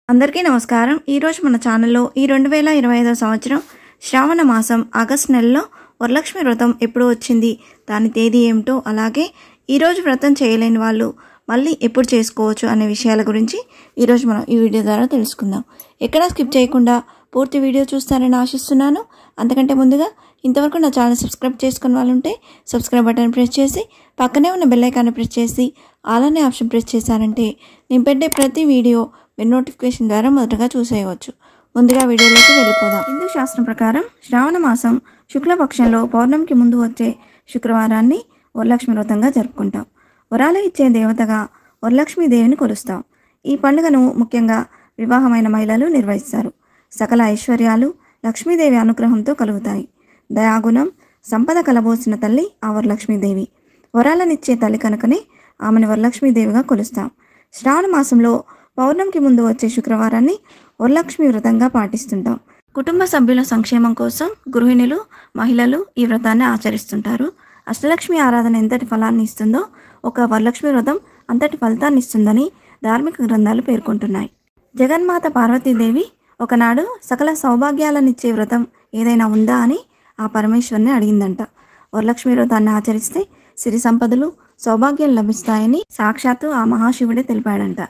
అందరికీ నమస్కారం। ఈ రోజు మన ఛానల్లో ఈ 2025 సంవత్సరం శ్రావణ మాసం ఆగస్ట్ నెలలో వరలక్ష్మి వ్రతం ఎప్పుడు వచ్చింది, దాని తేదీ ఏమిటో, అలాగే ఈ రోజు వ్రతం చేయలేని వాళ్ళు మళ్ళీ ఎప్పుడు చేసుకోవచ్చు అనే విషయాల గురించి ఈ రోజు మనం ఈ వీడియో ద్వారా తెలుసుకుందాం। ఎక్కడ స్కిప్ చేయకుండా పూర్తి వీడియో చూస్తారని ఆశిస్తున్నాను। అంతకంటే ముందుగా ఇంతవరకు నా ఛానల్ సబ్స్క్రైబ్ చేసుకున్న వాళ్ళు ఉంటే సబ్స్క్రైబ్ బటన్ ప్రెస్ చేసి పక్కనే ఉన్న బెల్ ఐకాన్ ప్రెస్ చేసి ఆల్ అనే ఆప్షన్ ప్రెస్ చేశారంటే నేను పెట్టే ప్రతి వీడియో మీరు నోటిఫికేషన్ ద్వారా మొదటగా చూసేయవచ్చు। ముందుగా వీడియోలోకి వెళ్ళిపోదాం। హిందూ శాస్త్రం ప్రకారం శ్రావణ మాసం శుక్లపక్షంలో పౌర్ణమికి ముందు వచ్చే శుక్రవారాన్ని వరలక్ష్మి వ్రతంగా జరుపుకుంటాం। వరాలు ఇచ్చే దేవతగా వరలక్ష్మి దేవిని కొలుస్తాం। ఈ పండుగను ముఖ్యంగా వివాహమైన మహిళలు నిర్వహిస్తారు। సకల ఐశ్వర్యాలు లక్ష్మీదేవి అనుగ్రహంతో కలుగుతాయి। దయాగుణం సంపద కలబోసిన తల్లి ఆ వరలక్ష్మీదేవి। వరాలనిచ్చే తల్లి కనుకనే ఆమెను వరలక్ష్మీదేవిగా కొలుస్తాం। శ్రావణ మాసంలో పౌర్ణమికి ముందు వచ్చే శుక్రవారాన్ని వరలక్ష్మి వ్రతంగా పాటిస్తుంటాం। కుటుంబ సభ్యుల సంక్షేమం కోసం గృహిణులు మహిళలు ఈ వ్రతాన్ని ఆచరిస్తుంటారు। అష్టలక్ష్మి ఆరాధన ఎంతటి ఫలాన్ని ఇస్తుందో ఒక వరలక్ష్మి వ్రతం అంతటి ఫలితాన్ని ఇస్తుందని ధార్మిక గ్రంథాలు పేర్కొంటున్నాయి। జగన్మాత పార్వతీదేవి ఒకనాడు సకల సౌభాగ్యాలనిచ్చే వ్రతం ఏదైనా ఉందా అని ఆ పరమేశ్వరుని అడిగిందంట। వరలక్ష్మి వ్రతాన్ని ఆచరిస్తే సిరి సంపదలు సౌభాగ్యాలు లభిస్తాయని సాక్షాత్తు ఆ మహాశివుడే తెలిపాడంట।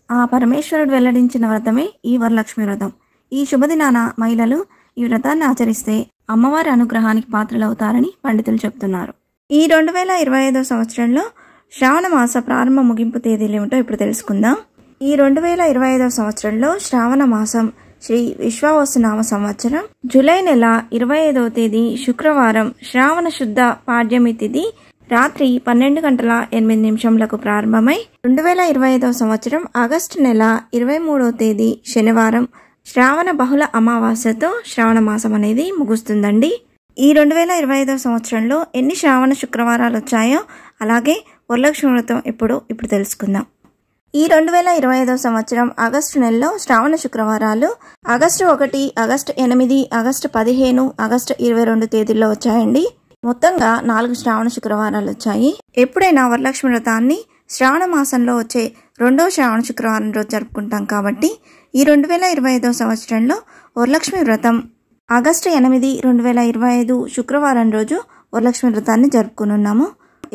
ఆ పరమేశ్వరుడు వెల్లడించిన వ్రతమే ఈ వరలక్ష్మి వ్రతం। ఈ శుభదినాన మహిళలు ఈ వ్రతాన్ని ఆచరిస్తే అమ్మవారి అనుగ్రహానికి పాత్రలవుతారని పండితులు చెప్తున్నారు। ఈ 2025 సంవత్సరంలో శ్రావణ మాస ప్రారంభ ముగింపు తేదీలు ఏమిటో ఇప్పుడు తెలుసుకుందాం। ఈ 2025 సంవత్సరంలో శ్రావణ మాసం శ్రీ విశ్వావసునామ సంవత్సరం జూలై నెల 25వ తేదీ శుక్రవారం శ్రావణ శుద్ధ పాడ్యమి తిథి రాత్రి 12:08 ప్రారంభమై 2025 సంవత్సరం ఆగస్టు నెల 23వ తేదీ శనివారం శ్రావణ బహుళ అమావాస్యతో శ్రావణ మాసం అనేది ముగుస్తుందండి। ఈ 2025 సంవత్సరంలో ఎన్ని శ్రావణ శుక్రవారాలు వచ్చాయో అలాగే వరలక్ష్మి వ్రతం ఇప్పుడు తెలుసుకుందాం। ఈ 2025 సంవత్సరం ఆగస్టు నెలలో శ్రావణ శుక్రవారాలు ఆగస్టు 1, ఆగస్టు 8, ఆగస్టు 15, ఆగస్టు 22 తేదీల్లో వచ్చాయండి। మొత్తంగా 4 శ్రావణ శుక్రవారాలు వచ్చాయి। ఎప్పుడైనా వరలక్ష్మి వ్రతాన్ని శ్రావణ మాసంలో వచ్చే 2వ శ్రావణ శుక్రవారం రోజు జరుపుకుంటాం కాబట్టి ఈ 2025 సంవత్సరంలో వరలక్ష్మి వ్రతం ఆగస్టు 8, 2025 శుక్రవారం రోజు వరలక్ష్మి వ్రతాన్ని జరుపుకున్నాము।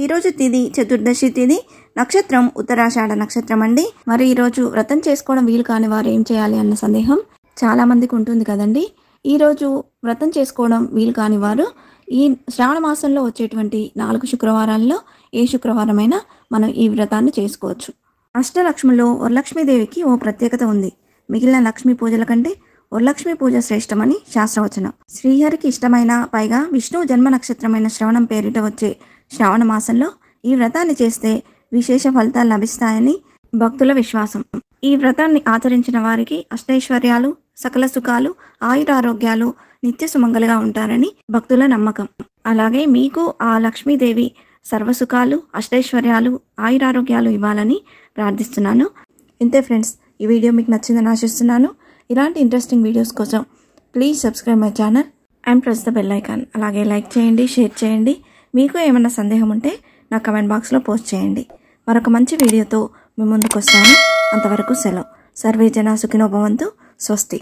ఈరోజు తిథి చతుర్దశి తిథి, నక్షత్రం ఉత్తరాషాఢ నక్షత్రం అండి। మరి ఈరోజు వ్రతం చేసుకోవడం వీలు కాని వారు ఏం చేయాలి అన్న సందేహం చాలా మందికి ఉంటుంది కదండి। ఈరోజు వ్రతం చేసుకోవడం వీలు కాని వారు ఈ శ్రావణ మాసంలో వచ్చేటువంటి 4 శుక్రవారాల్లో ఏ శుక్రవారమైనా మనం ఈ వ్రతాన్ని చేసుకోవచ్చు। అష్టలక్ష్మిలో వరలక్ష్మీదేవికి ఓ ప్రత్యేకత ఉంది। మిగిలిన లక్ష్మీ పూజల కంటే వరలక్ష్మి పూజ శ్రేష్టమని శాస్త్రవచనం। శ్రీహరికి ఇష్టమైన పైగా విష్ణువు జన్మ నక్షత్రమైన శ్రవణం పేరిట వచ్చే శ్రావణ మాసంలో ఈ వ్రతాన్ని చేస్తే విశేష ఫలితాలు లభిస్తాయని భక్తుల విశ్వాసం। ఈ వ్రతాన్ని ఆచరించిన వారికి అష్టైశ్వర్యాలు సకల సుఖాలు ఆయురారోగ్యాలు నిత్య సుమంగళిగా ఉంటారని భక్తుల నమ్మకం। అలాగే మీకు ఆ లక్ష్మీదేవి సర్వసుఖాలు అష్టైశ్వర్యాలు ఆయురారోగ్యాలు ఇవ్వాలని ప్రార్థిస్తున్నాను। ఇంతే ఫ్రెండ్స్, ఈ వీడియో మీకు నచ్చిందని ఆశిస్తున్నాను। ఇలాంటి ఇంట్రెస్టింగ్ వీడియోస్ కోసం please subscribe my channel and press the bell icon. అలాగే లైక్ చేయండి, షేర్ చేయండి। మీకు ఏమైనా సందేహం ఉంటే నా కమెంట్ బాక్స్లో పోస్ట్ చేయండి। మరొక మంచి వీడియోతో మీ ముందుకు వస్తాను। అంతవరకు సెలవు। సర్వే జనా సుఖినో భవంతు। స్వస్తి।